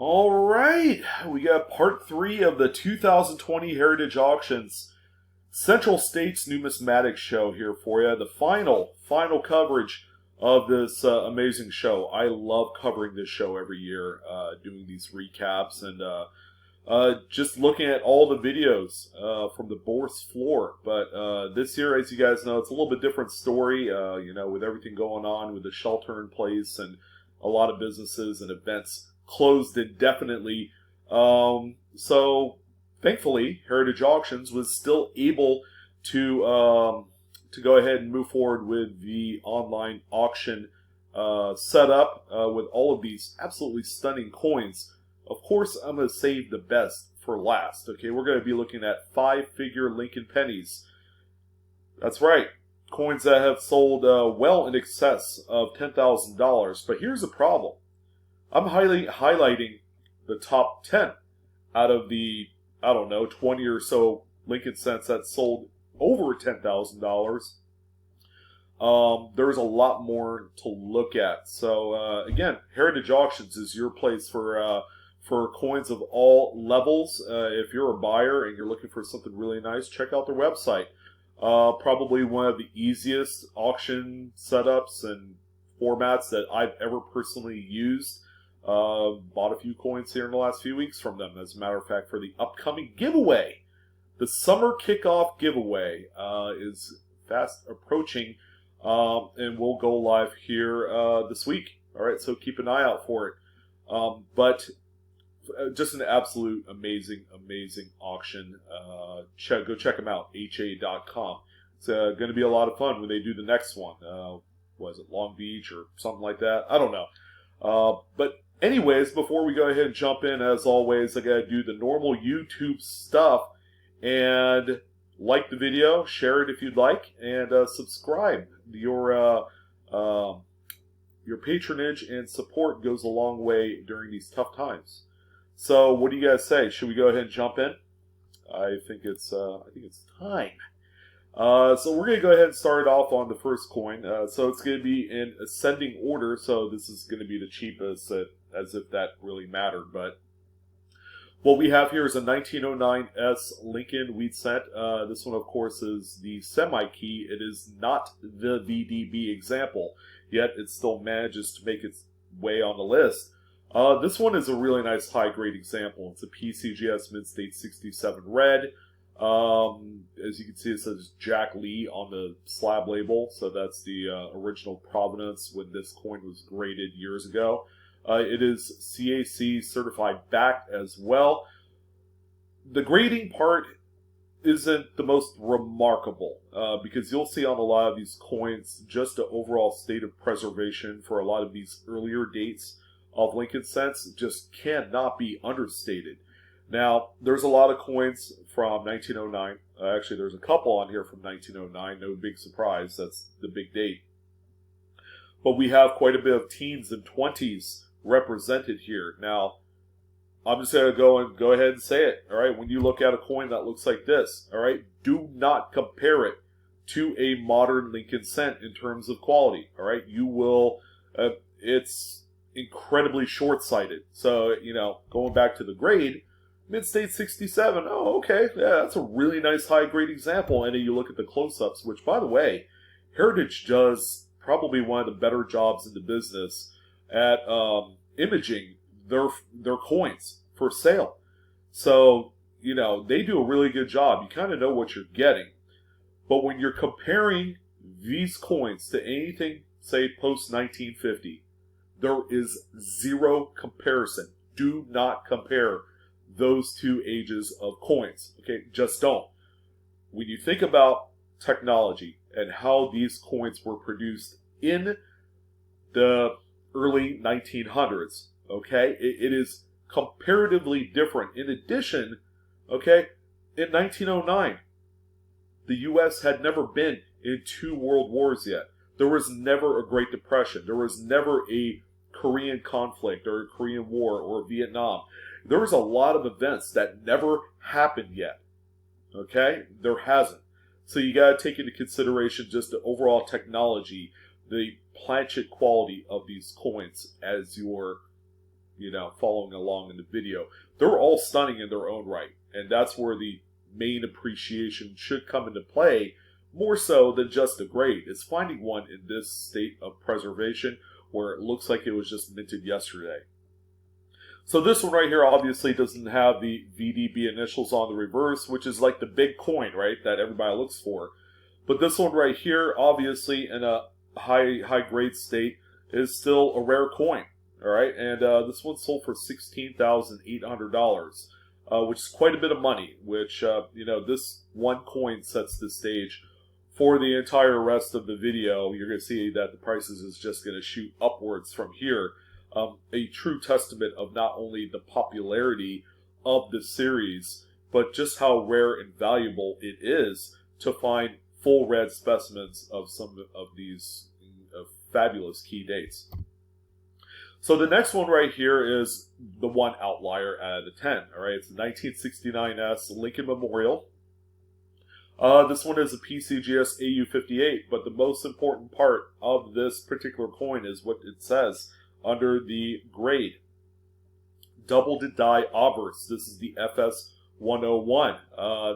All right, we got part 3 of the 2020 Heritage Auctions Central States Numismatic Show here for you. The final coverage of this amazing show. I love covering this show every year, doing these recaps and just looking at all the videos from the Bourse floor. But this year, as you guys know, it's a little bit different story, with everything going on with the shelter in place and a lot of businesses and events closed indefinitely. So thankfully, Heritage Auctions was still able to go ahead and move forward with the online auction setup with all of these absolutely stunning coins. Of course, I'm going to save the best for last. Okay, we're going to be looking at 5-figure Lincoln pennies. That's right, coins that have sold well in excess of $10,000. But here's the problem. I'm highlighting the top 10 out of the, 20 or so Lincoln cents that sold over $10,000. There's a lot more to look at. So again, Heritage Auctions is your place for coins of all levels. If you're a buyer and you're looking for something really nice, check out their website. Probably one of the easiest auction setups and formats that I've ever personally used. Bought a few coins here in the last few weeks from them, as a matter of fact, for the upcoming giveaway. The summer kickoff giveaway is fast approaching, and we'll go live here this week. All right, so keep an eye out for it. But just an absolute amazing auction. Go check them out, ha.com. It's going to be a lot of fun when they do the next one. Was it Long Beach or something like that? I don't know. But anyways, before we go ahead and jump in, as always, I gotta do the normal YouTube stuff and like the video, share it if you'd like, and subscribe. Your patronage and support goes a long way during these tough times. So, what do you guys say? Should we go ahead and jump in? I think it's time. So we're going to go ahead and start off on the first coin. So it's going to be in ascending order. So this is going to be the cheapest, as if that really mattered. But what we have here is a 1909 S Lincoln wheat cent. This one, of course, is the semi-key. It is not the VDB example, yet it still manages to make its way on the list. This one is a really nice high-grade example. It's a Pcgs Mid-State 67 red. As you can see, it says Jack Lee on the slab label, so that's the original provenance when this coin was graded years ago. It is CAC certified backed as well. The grading part isn't the most remarkable, because you'll see on a lot of these coins just the overall state of preservation for a lot of these earlier dates of Lincoln cents just cannot be understated. Now, there's a lot of coins from 1909. Actually, there's a couple on here from 1909. No big surprise. That's the big date. But we have quite a bit of teens and 20s represented here. Now, I'm just going to go ahead and say it. All right, when you look at a coin that looks like this, all right, do not compare it to a modern Lincoln cent in terms of quality. All right, you will. It's incredibly short-sighted. So, going back to the grade. Mid-State 67, oh, okay, yeah, that's a really nice high-grade example. And then you look at the close-ups, which, by the way, Heritage does probably one of the better jobs in the business at imaging their coins for sale. So, they do a really good job. You kind of know what you're getting. But when you're comparing these coins to anything, say, post-1950, there is zero comparison. Do not compare those two ages of coins. Okay, just don't. When you think about technology and how these coins were produced in the early 1900s, okay, it is comparatively different. In addition, okay, in 1909, the U.S. had never been in 2 world wars yet. There was never a Great Depression. There was never a Korean conflict or a Korean War or Vietnam. There was a lot of events that never happened yet. Okay? There hasn't. So you got to take into consideration just the overall technology, the planchet quality of these coins as you're, following along in the video. They're all stunning in their own right, and that's where the main appreciation should come into play, more so than just a grade. It's finding one in this state of preservation where it looks like it was just minted yesterday. So this one right here obviously doesn't have the VDB initials on the reverse, which is like the big coin, right, that everybody looks for. But this one right here, obviously in a high grade state, is still a rare coin. All right, and this one sold for $16,800, which is quite a bit of money. Which this one coin sets the stage for the entire rest of the video. You're going to see that the prices is just going to shoot upwards from here. A true testament of not only the popularity of the series, but just how rare and valuable it is to find full red specimens of some of these fabulous key dates. So the next one right here is the one outlier out of the 10. All right, it's the 1969S Lincoln Memorial. This one is a PCGS AU58, but the most important part of this particular coin is what it says under the grade. Double to die obverse. This is the FS 101.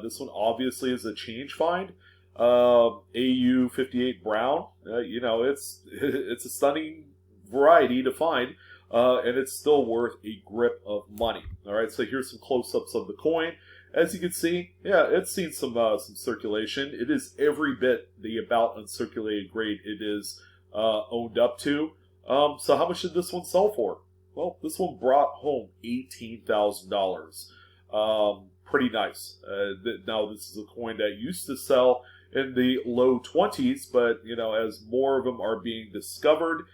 This one obviously is a change find. AU58 brown. It's a stunning variety to find, and it's still worth a grip of money. All right, so here's some close-ups of the coin. As you can see, yeah, it's seen some circulation. It is every bit the about uncirculated grade it is owned up to. So how much did this one sell for? Well, this one brought home $18,000. Pretty nice. Now, this is a coin that used to sell in the low 20s, but as more of them are being discovered,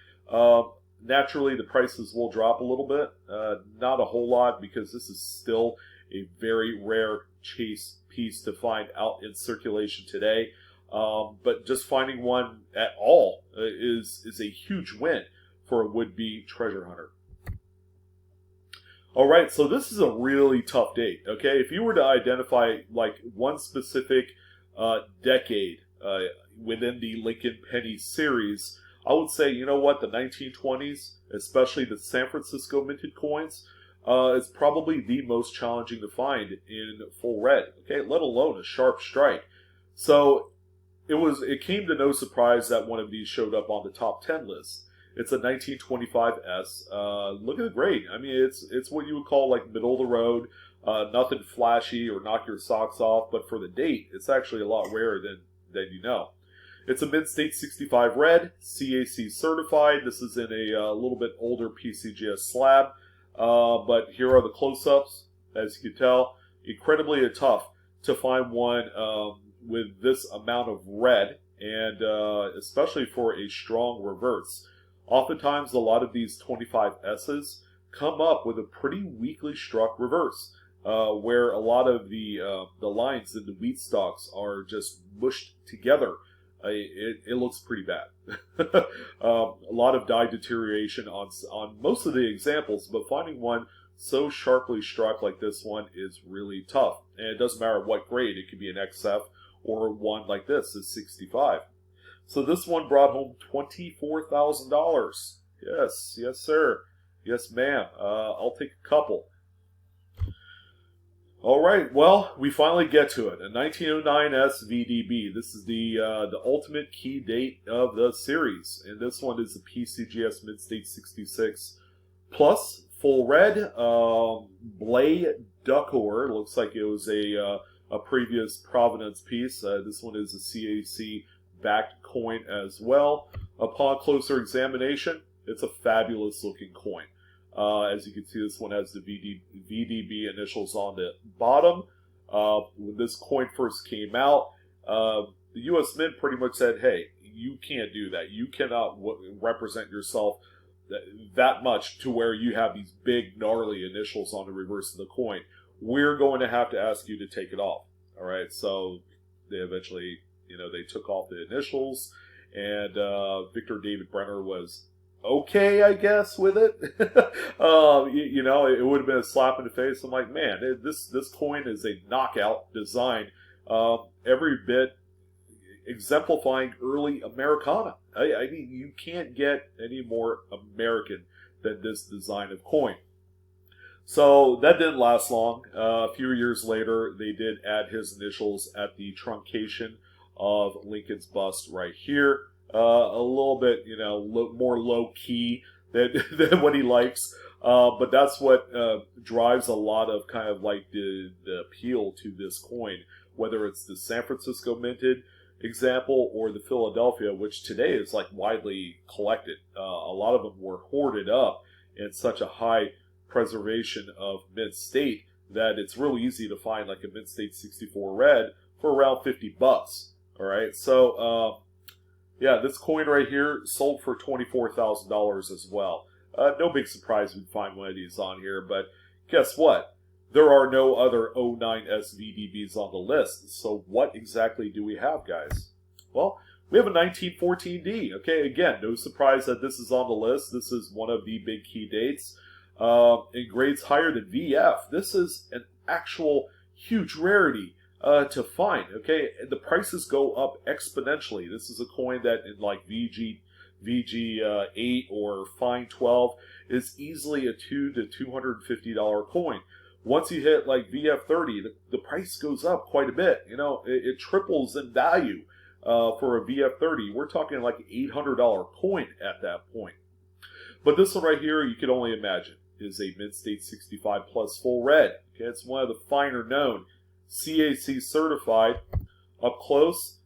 naturally the prices will drop a little bit. Not a whole lot, because this is still a very rare chase piece to find out in circulation today. But just finding one at all is a huge win for a would-be treasure hunter. All right, so this is a really tough date. Okay, if you were to identify like one specific decade within the Lincoln Pennies series, I would say, the 1920s, especially the San Francisco minted coins, is probably the most challenging to find in full red. Okay, let alone a sharp strike. So it came to no surprise that one of these showed up on the top 10 list. It's a 1925S. Look at the grade. I mean, it's what you would call like middle of the road. Nothing flashy or knock your socks off, but for the date, it's actually a lot rarer than you know. It's a mid-state 65 red, CAC certified. This is in a little bit older PCGS slab, but here are the close-ups. As you can tell, incredibly tough to find one with this amount of red, and especially for a strong reverse. Oftentimes, a lot of these 25S's come up with a pretty weakly struck reverse, where a lot of the lines in the wheat stalks are just mushed together. It looks pretty bad. A lot of dye deterioration on most of the examples, but finding one so sharply struck like this one is really tough. And it doesn't matter what grade. It could be an XF or one like this is 65. So this one brought home $24,000. Yes, yes, sir. Yes, ma'am. I'll take a couple. All right, well, we finally get to it. A 1909 SVDB. This is the ultimate key date of the series, and this one is the PCGS Mid-State 66 plus full red. Blay Ducor. Looks like it was a previous Provenance piece. This one is a CAC backed coin as well. Upon closer examination, it's a fabulous looking coin. As you can see, this one has the VDB initials on the bottom. When this coin first came out, the U.S. Mint pretty much said, hey, you can't do that. You cannot represent yourself that much to where you have these big, gnarly initials on the reverse of the coin. We're going to have to ask you to take it off. All right, so they eventually, they took off the initials, and Victor David Brenner was okay, I guess, with it. It would have been a slap in the face. I'm like, man, this coin is a knockout design, every bit exemplifying early Americana. I mean, you can't get any more American than this design of coin. So that didn't last long. A few years later, they did add his initials at the truncation of Lincoln's bust right here. A little bit, more low key than, than what he likes. But that's what drives a lot of kind of like the appeal to this coin, whether it's the San Francisco minted example or the Philadelphia, which today is like widely collected. A lot of them were hoarded up in such a high preservation of mint state that it's real easy to find like a mint state 64 red for around $50. All right, so yeah, this coin right here sold for $24,000 as well. No big surprise we'd find one of these on here, but guess what? There are no other 09 SVDBs on the list. So what exactly do we have, guys? Well, we have a 1914D. Okay, again, no surprise that this is on the list. This is one of the big key dates. In grades higher than VF. This is an actual huge rarity to find. Okay, and the prices go up exponentially. This is a coin that in like VG 8 or Fine 12 is easily a $200 to $250 coin. Once you hit like VF30, the price goes up quite a bit. It triples in value for a VF30. We're talking like an $800 coin at that point. But this one right here, you can only imagine, is a mint state 65 plus full red. Okay, it's one of the finer known, CAC certified. Up close,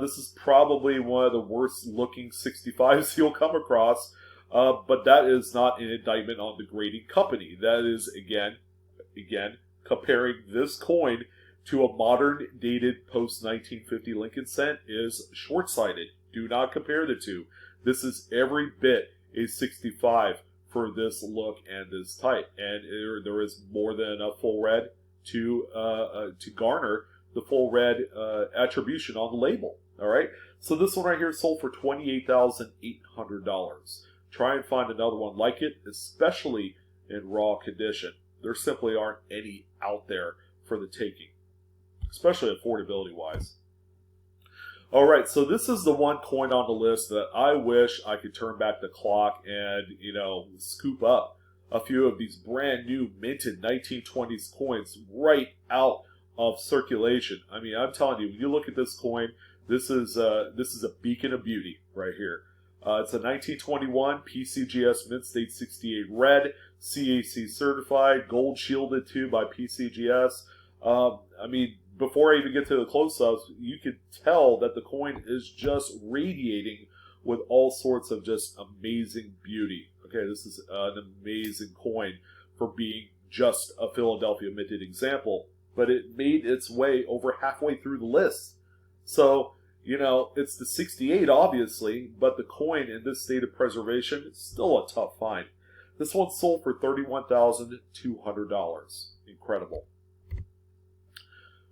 this is probably one of the worst looking 65s you'll come across, but that is not an indictment on the grading company. That is, again, comparing this coin to a modern dated post-1950 Lincoln cent is short-sighted. Do not compare the two. This is every bit a 65 for this look and this type, and there is more than enough full red to garner the full red attribution on the label. All right, so this one right here sold for $28,800. Try and find another one like it, especially in raw condition. There simply aren't any out there for the taking, especially affordability wise. All right, so this is the one coin on the list that I wish I could turn back the clock and, scoop up a few of these brand new minted 1920s coins right out of circulation. I mean, I'm telling you, when you look at this coin, this is a beacon of beauty right here. It's a 1921 PCGS Mint State 68 red, CAC certified, gold shielded too by PCGS. I mean, before I even get to the close-ups, you can tell that the coin is just radiating with all sorts of just amazing beauty. Okay, this is an amazing coin for being just a Philadelphia minted example, but it made its way over halfway through the list. So, it's the 68 obviously, but the coin in this state of preservation is still a tough find. This one sold for $31,200. Incredible.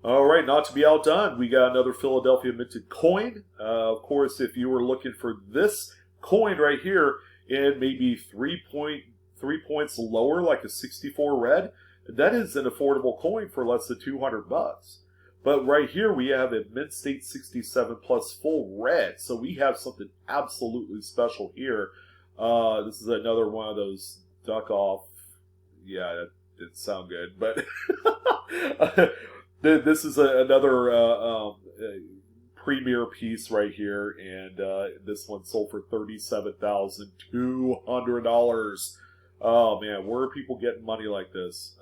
All right, not to be outdone, we got another Philadelphia minted coin. Of course, if you were looking for this coin right here in maybe 3 points lower, like a 64 red, that is an affordable coin for less than $200. But right here we have a mint state 67 plus full red, so we have something absolutely special here. This is another one of those duck off. Yeah, that didn't sound good, but this is another premier piece right here, and this one sold for $37,200. Oh man, where are people getting money like this?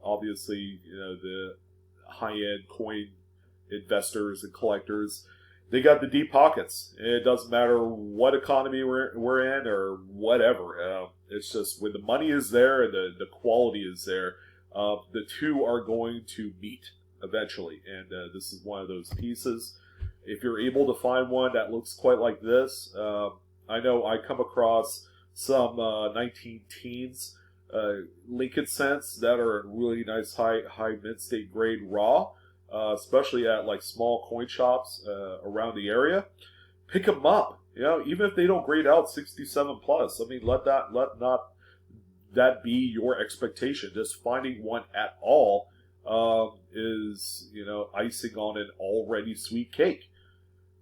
Obviously, the high-end coin investors and collectors, they got the deep pockets. It doesn't matter what economy we're in or whatever. It's just when the money is there and the quality is there, the two are going to meet eventually, and this is one of those pieces. If you're able to find one that looks quite like this, I know I come across some 19-teens Lincoln cents that are in really nice high mint state grade raw, especially at like small coin shops around the area. Pick them up, even if they don't grade out 67 plus. I mean, let not that be your expectation. Just finding one at all is icing on an already sweet cake.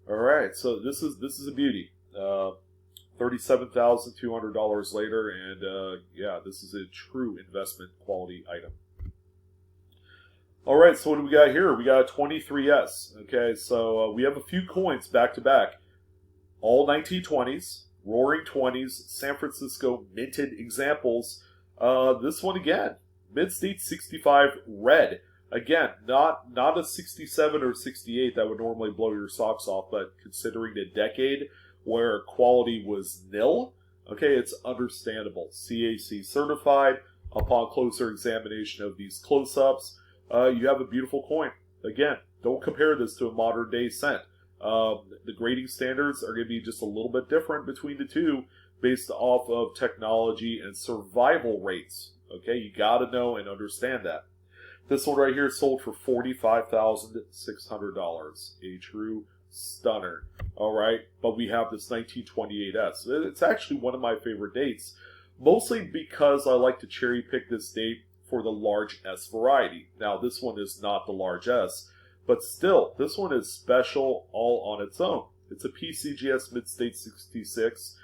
All right, so this is a beauty. $37,200 later, and yeah, this is a true investment quality item. All right, so what do we got here? We got a 23S. Okay, so we have a few coins back to back. All 1920s, Roaring 20s, San Francisco minted examples. This one again, Mid-State 65 red. Again, not a 67 or 68 that would normally blow your socks off, but considering the decade where quality was nil, okay, it's understandable. CAC certified. Upon closer examination of these close-ups, you have a beautiful coin. Again, don't compare this to a modern day cent. The grading standards are going to be just a little bit different between the two based off of technology and survival rates. Okay, you got to know and understand that. This one right here sold for $45,600. A true stunner. All right, but we have this 1928S. It's actually one of my favorite dates, mostly because I like to cherry pick this date for the large S variety. Now, this one is not the large S, but still, this one is special all on its own. It's a PCGS Mid-State 66,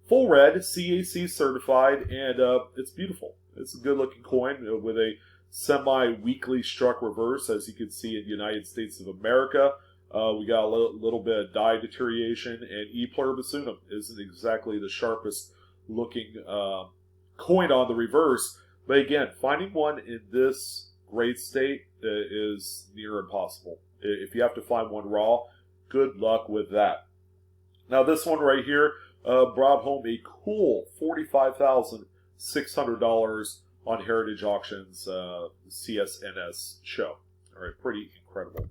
full red, CAC certified, and it's beautiful. It's a good-looking coin with a semi-weakly struck reverse, as you can see in the United States of America. We got a little bit of die deterioration, and E pluribus unum isn't exactly the sharpest looking coin on the reverse. But again, finding one in this great state is near impossible. If you have to find one raw, good luck with that. Now this one right here brought home a cool $45,600 on Heritage Auctions CSNS show. All right, pretty incredible.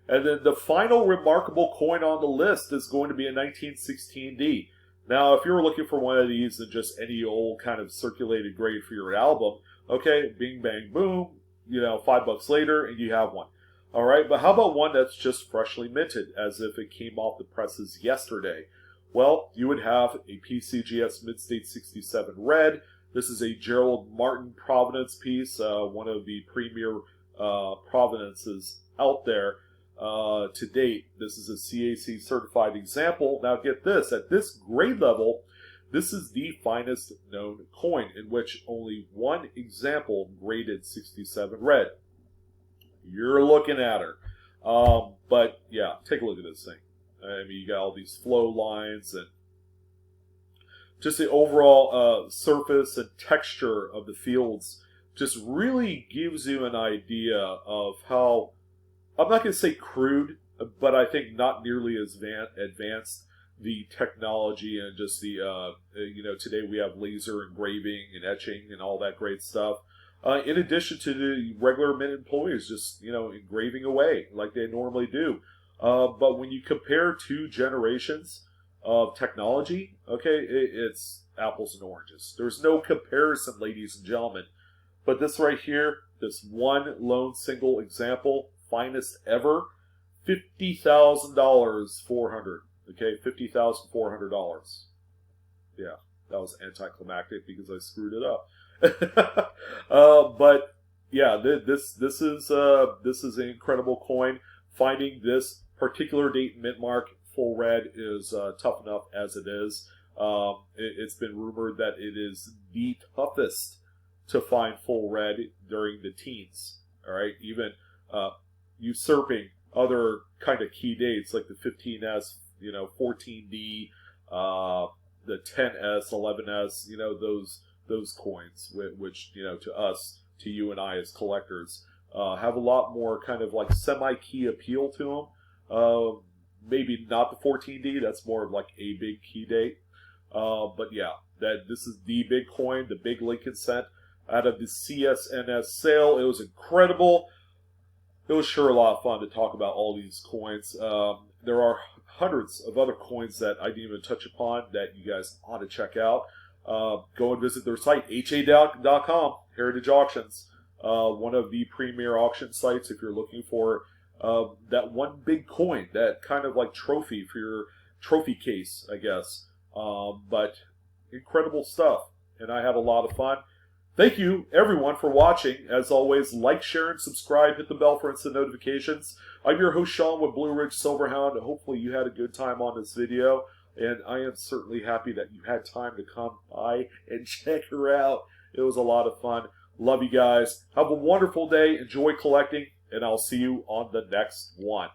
And then the final remarkable coin on the list is going to be a 1916D. Now, if you were looking for one of these in just any old kind of circulated grade for your album, okay, bing, bang, boom, you know, $5 later, and you have one. All right, but how about one that's just freshly minted, as if it came off the presses yesterday? Well, you would have a PCGS Mid-State 67 red. This is a Gerald Martin Provenance piece, one of the premier provenances out there. To date, this is a CAC certified example. Now get this, at this grade level, this is the finest known coin in which only one example graded 67 red. You're looking at her. But yeah, take a look at this thing. I mean, you got all these flow lines and just the overall surface and texture of the fields just really gives you an idea of how, I'm not going to say crude, but I think not nearly as advanced the technology and just the, you know, today we have laser engraving and etching and all that great stuff. In addition to the regular mint employees just, you know, engraving away like they normally do. But when you compare two generations of technology, okay, it's apples and oranges. There's no comparison, ladies and gentlemen. But this right here, this one lone single example, finest ever, $50,000, 400. Okay, $50,400. Yeah, that was anticlimactic because I screwed it up. But yeah, this is an incredible coin. Finding this particular date mint mark full red is tough enough as it is. It's been rumored that it is the toughest to find full red during the teens. All right, even usurping other kind of key dates like the 15S, you know, 14D, the 10S, 11S, you know, those coins, which, you know, to us, to you and I as collectors, have a lot more kind of like semi-key appeal to them. Maybe not the 14D, that's more of like a big key date. But yeah, this is the big coin, the big Lincoln cent out of the CSNS sale. It was incredible. It was sure a lot of fun to talk about all these coins. There are hundreds of other coins that I didn't even touch upon that you guys ought to check out. Go and visit their site, ha.com, Heritage Auctions. One of the premier auction sites if you're looking for that one big coin, that kind of like trophy for your trophy case, I guess. But incredible stuff, and I had a lot of fun. Thank you, everyone, for watching. As always, like, share, and subscribe. Hit the bell for instant notifications. I'm your host, Sean, with Blue Ridge Silverhound. Hopefully you had a good time on this video. and I am certainly happy that you had time to come by and check her out. It was a lot of fun. Love you guys. Have a wonderful day. Enjoy collecting, and I'll see you on the next one.